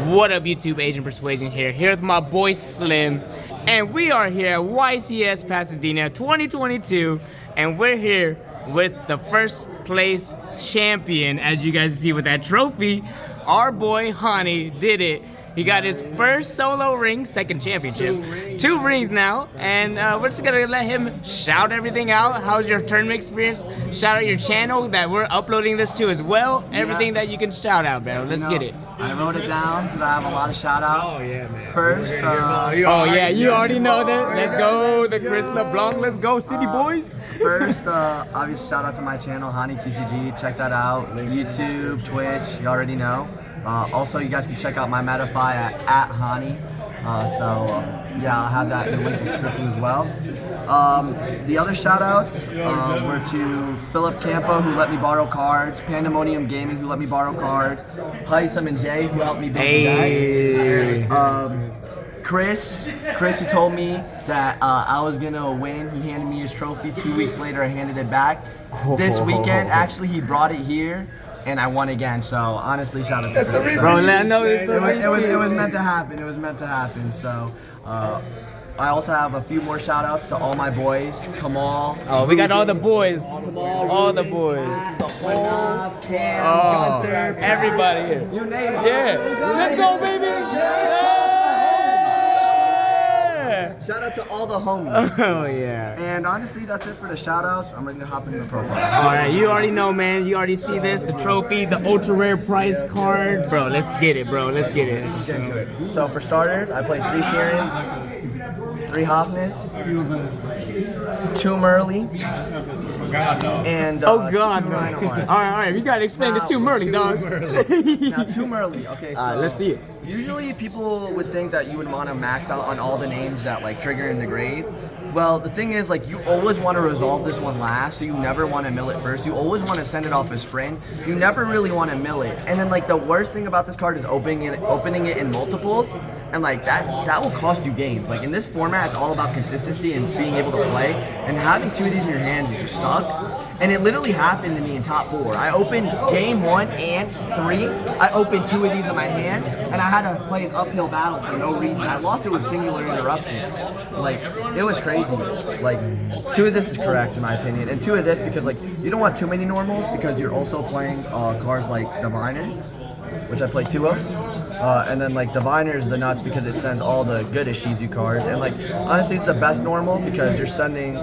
What up, YouTube? Asian Persuasion here with my boy Slim, and we are here at YCS Pasadena 2022, and we're here with the first place champion. As you guys see with that trophy, our boy Hani did it. He got his first solo ring, second championship, two rings now, and we're just gonna let him shout everything out. How's your tournament experience? Shout out your channel that we're uploading this to as well. Everything that you can shout out, bro. Let's get it. I wrote it down because I have a lot of shout outs. Oh yeah, man. First, you already know that. Let's go, the Chris LeBlanc. Let's go, City Boys. First, obviously shout out to my channel, Hani TCG. Check that out. YouTube, Twitch, you already know. Also, you guys can check out my Metafy at Hani. Yeah, I'll have that in the link description as well. The other shout-outs were to Philip Campo, who let me borrow cards, Pandemonium Gaming, who let me borrow cards, Haisam and Jay, who helped me build the deck, Chris, who told me that I was gonna win. He handed me his trophy. 2 weeks later, I handed it back. This weekend, actually, he brought it here. And I won again, so honestly, shout out to Chris. Bro, let him know this story. It was meant to happen. It was meant to happen. So, I also have a few more shout outs to all my boys. Kamal. Oh, we got all the boys. All the boys. Cam, Gunther, everybody here. You name it. Yeah. Let's go, baby. Shout out to all the homies. Oh, yeah. And honestly, that's it for the shout outs. I'm ready to hop into the profile. Alright, you already know, man. You already see this, the trophy, the ultra rare prize card. Bro, let's get it, bro. Let's get it. Let's get into it. So for starters, I played 3 Sharon, 3 Hoffness, 2 Merly, and oh god, 2 no. Rhino. Alright, you gotta explain this too Merly, dog. Now 2 Merly. Okay, so let's see it. Usually people would think that you would want to max out on all the names that like trigger in the grave. Well, the thing is, like, you always want to resolve this one last, so you never want to mill it first. You always want to send it off a sprint. You never really want to mill it. And then, like, the worst thing about this card is opening it in multiples, and like that will cost you games. Like in this format, it's all about consistency and being able to play. And having 2 of these in your hands just sucks. And it literally happened to me in top 4. I opened game 1 and 3. I opened 2 of these in my hand, and I had to play an uphill battle for no reason. I lost it with singular interruption. Like, it was crazy. Like, 2 of this is correct in my opinion, and 2 of this because like you don't want too many normals because you're also playing cards like Diviner, which I played 2 of. And then like Diviner is the nuts because it sends all the good Ishizu cards, and like honestly it's the best normal because you're sending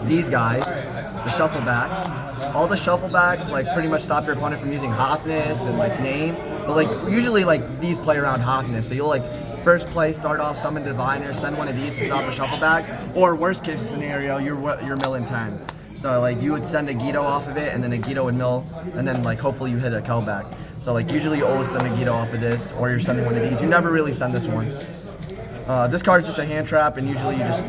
these guys, the shuffle backs. All the shuffle backs like pretty much stop your opponent from using Hoffness and like name, but like usually like these play around Hoffness, so you'll like first play start off summon Diviner, send one of these to stop a shuffle back, or worst case scenario you're milling 10. So like you would send a Guido off of it, and then a Guido would mill, and then like hopefully you hit a Kelback. So like usually you always send a Guido off of this, or you're sending one of these. You never really send this one. This card is just a hand trap, and usually you just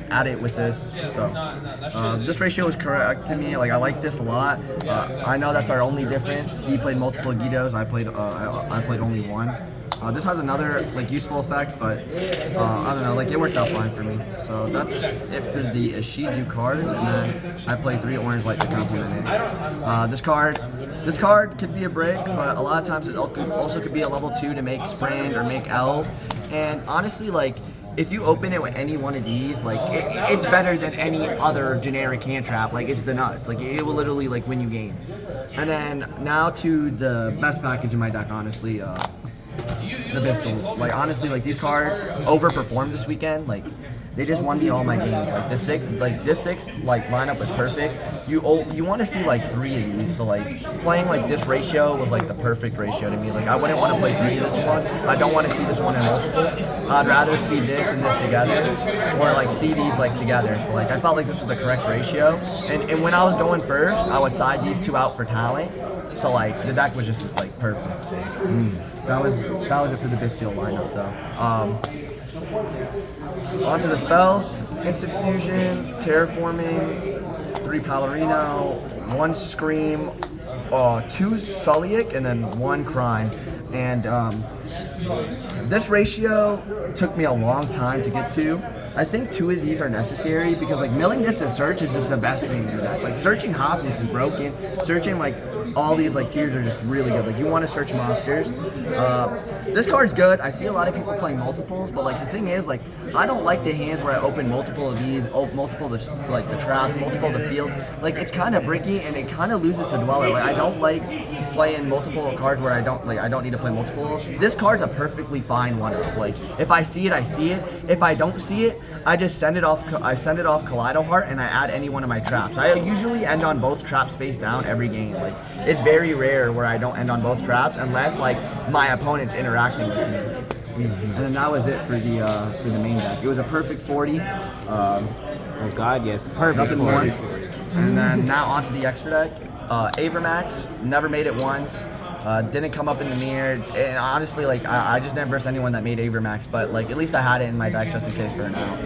add it with this. So this ratio is correct to me. Like I like this a lot. I know that's our only difference. He played multiple Guidos. I played only one. This has another like useful effect, but I don't know, like it worked out fine for me. So that's it for the Ishizu cards, and then I played 3 orange light to complement it. This card could be a brick, but a lot of times it also could be a level 2 to make Sprint or make Elf. And honestly, like if you open it with any one of these, like it's better than any other generic hand trap. Like it's the nuts. Like it will literally like win you game. And then now to the best package in my deck, honestly. The pistols. Like honestly, like these cards overperformed this weekend. Like they just won me all my games. Like this six lineup was perfect. You want to see like 3 of these. So like playing like this ratio was like the perfect ratio to me. Like I wouldn't want to play 3 of this one. I don't want to see this one in multiples. I'd rather see this and this together, or like see these like together. So like I felt like this was the correct ratio. And when I was going first, I would side these 2 out for talent. So like the deck was just like perfect. That was it for the Bestial lineup though. Onto the spells: Instant Fusion, Terraforming, 3 Palorino, 1 Scream, 2 Sulliek, and then 1 Crime. And this ratio took me a long time to get to. I think 2 of these are necessary because like milling this to search is just the best thing in the deck. Like searching Hotness is broken. Searching like all these like tiers are just really good. Like you want to search monsters. This card's good. I see a lot of people playing multiples, but like the thing is like I don't like the hands where I open multiple of these, multiple of like the traps, multiple of the fields. Like it's kind of bricky and it kind of loses to Dweller. Like I don't like playing multiple cards where I don't need to play multiple. This card's a perfectly fine one. Like if I see it, I see it. If I don't see it, I just send it off. I send it off Kaleido-Heart and I add any one of my traps. I usually end on both traps face down every game. Like it's very rare where I don't end on both traps unless like my opponent's interacting with me. And then that was it for the main deck. It was a perfect 40. Oh God, yes, the perfect Nothing 40. more. And then now onto the extra deck. Avermax, never made it once. Didn't come up in the mirror, and honestly, like I just didn't verse anyone that made Avermax, but like at least I had it in my deck just in case for now.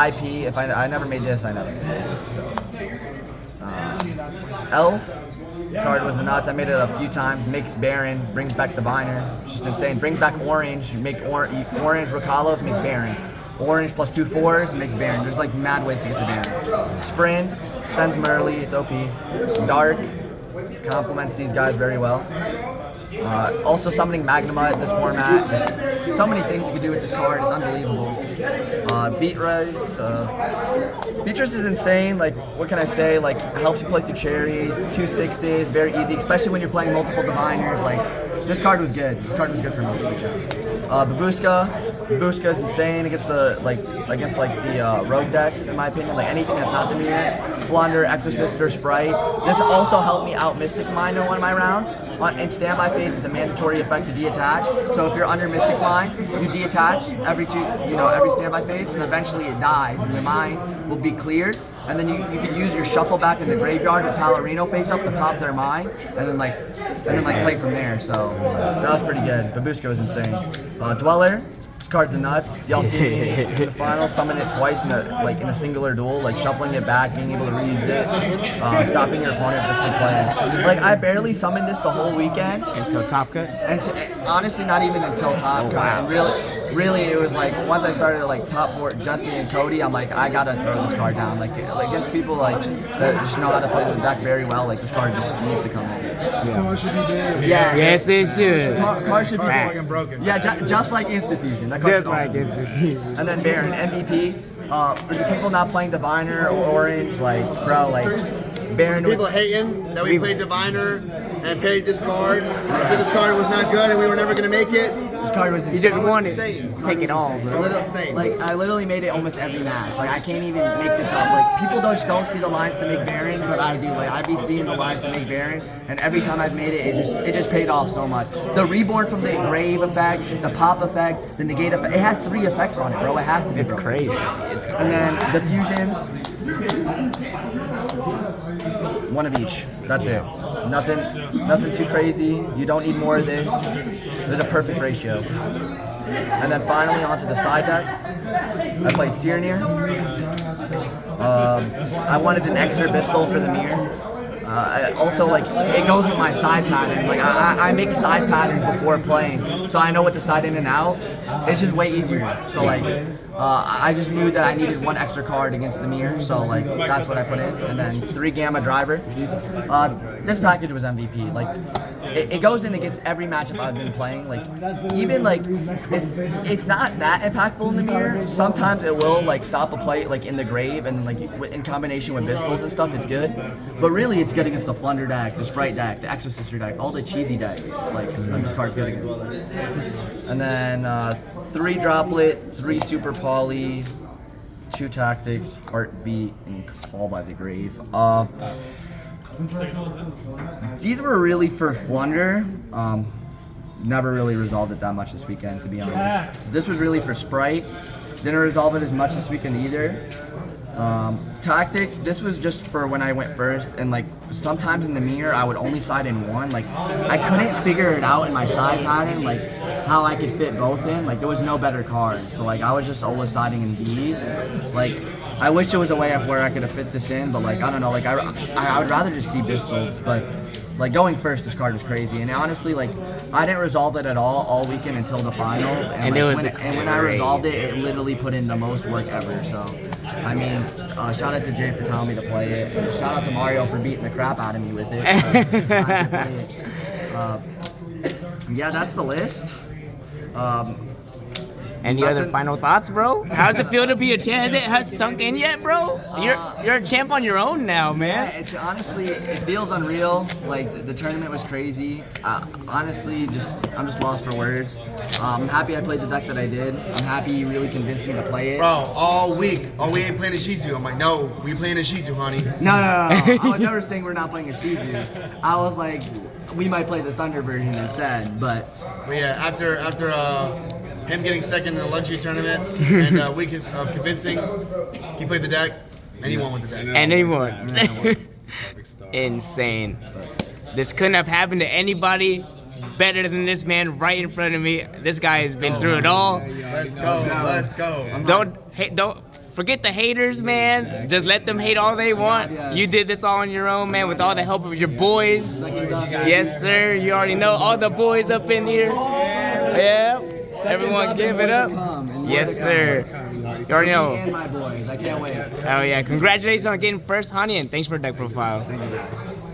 IP, if I never made this, I never made this. So. Elf card was nuts. I made it a few times. Makes Baron, brings back Diviner. It's just insane. Brings back Orange. Make orange Rocalos makes Baron. Orange plus 2 4s makes Baron. There's like mad ways to get the Baron. Sprint sends Merly. It's OP. Dark complements these guys very well. Also summoning Magnuma in this format. There's so many things you can do with this card. It's unbelievable. Beatrice. Beatrice is insane. Like, what can I say? Like, helps you play through cherries. 2 6s, very easy, especially when you're playing multiple diviners. Like, this card was good. This card was good for me this weekend. Babushka is insane against the rogue decks, in my opinion. Like anything that's not the mirror. Flunder, Exorcist, or Sprite. This also helped me out Mystic Mind in one of my rounds. In standby phase, it's a mandatory effect to detach. So if you're under Mystic Mind, you detach every standby phase, and eventually it dies, and the mind will be cleared. And then you can use your shuffle back in the graveyard with Talarino face up to pop their mind, and then play from there. So that was pretty good. Babushka was insane. Dweller. This card's the nuts. Y'all see me in the final summon it twice in a singular duel, like shuffling it back, being able to reuse it, stopping your opponent just from playing. Like I barely summoned this the whole weekend Until Top Cut? and honestly not even until top cut. wow. And really it was like once I started like top 4 Jesse and Cody, I'm like I gotta throw this card down. Like against people like that just know how to play the deck very well. Like this card just needs to come in. This card should be dead. Yeah. Yes, it should. Card should be Fucking broken. Yeah, just like Instant Fusion. That card's Just like awesome. it's And then Baron, MVP. For the people not playing Diviner or Orange, like, bro, like, Baron. People hating that we played Diviner and played this card. Said this card was not good and we were never gonna make it. This card was You insane. just want it. insane. Take it all, bro. Insane. Like, I literally made it almost every match. Like, I can't even make this up. Like, people don't see the lines to make Baron, but I do. Like, I be seeing the lines to make Baron, and every time I've made it, it just paid off so much. The Reborn from the Grave effect, the Pop effect, the Negate effect. It has 3 effects on it, bro. It has to be. It's broken. crazy. And then the fusions, one of each. That's it. Nothing too crazy. You don't need more of this. There's a perfect ratio. And then finally onto the side deck. I played Serenir. I wanted an extra Bistle for the mirror. Also, like, it goes with my side pattern. Like, I make side patterns before playing, so I know what to side in and out. It's just way easier. So, like, I just knew that I needed 1 extra card against the mirror, so, like, that's what I put in. And then 3 Gamma Driver. This package was MVP. Like, it goes in against every matchup I've been playing. Like, even, like, it's not that impactful in the mirror. Sometimes it will, like, stop a play, like, in the grave, and then, like, in combination with Pistols and stuff, it's good. But really, it's good against the Flunder deck, the Sprite deck, the Exorcist deck, all the cheesy decks. Like, this card's good against. And then 3 Droplet, 3 Super Poly, 2 Tactics, Heartbeat, and Call by the Grave. These were really for Flunder. Never really resolved it that much this weekend, to be honest. This was really for Sprite. Didn't resolve it as much this weekend either. Tactics, this was just for when I went first, and like sometimes in the mirror I would only side in 1. Like I couldn't figure it out in my side pattern, like how I could fit both in. Like there was no better card, so like I was just always siding in these. Like I wish there was a way of where I could have fit this in, but like I don't know, like I would rather just see Pistols, but like going first, this card was crazy. And honestly, like I didn't resolve it at all weekend until the finals. And, it like, was when I resolved it, it literally put in the most work ever. So, I mean, shout out to Jay for telling me to play it. And shout out to Mario for beating the crap out of me with it. Yeah, that's the list. Any other final thoughts, bro? How's it feel to be a champ? Has it sunk in yet, bro? You're a champ on your own now, man. Yeah, it's honestly, it feels unreal. Like the tournament was crazy. Honestly, I'm just lost for words. I'm happy I played the deck that I did. I'm happy you really convinced me to play it. Bro, all week, we ain't playing Ishizu. I'm like, no, we playing Ishizu, honey. No. I was never saying we're not playing Ishizu. I was like, we might play the Thunder version instead, but yeah, after him getting second in the luxury tournament and a week of convincing, he played the deck and he won with the deck. And he won. Insane. This couldn't have happened to anybody better than this man right in front of me. This guy has been through it all. Let's go. Don't forget the haters, man. Just let them hate all they want. You did this all on your own, man, with all the help of your boys. Yes, sir. You already know all the boys up in here. Yeah. Everyone give it up. Yes, sir. You already know. And my boys. I can't wait. Oh, yeah. Congratulations on getting first, Hani, and thanks for the deck profile.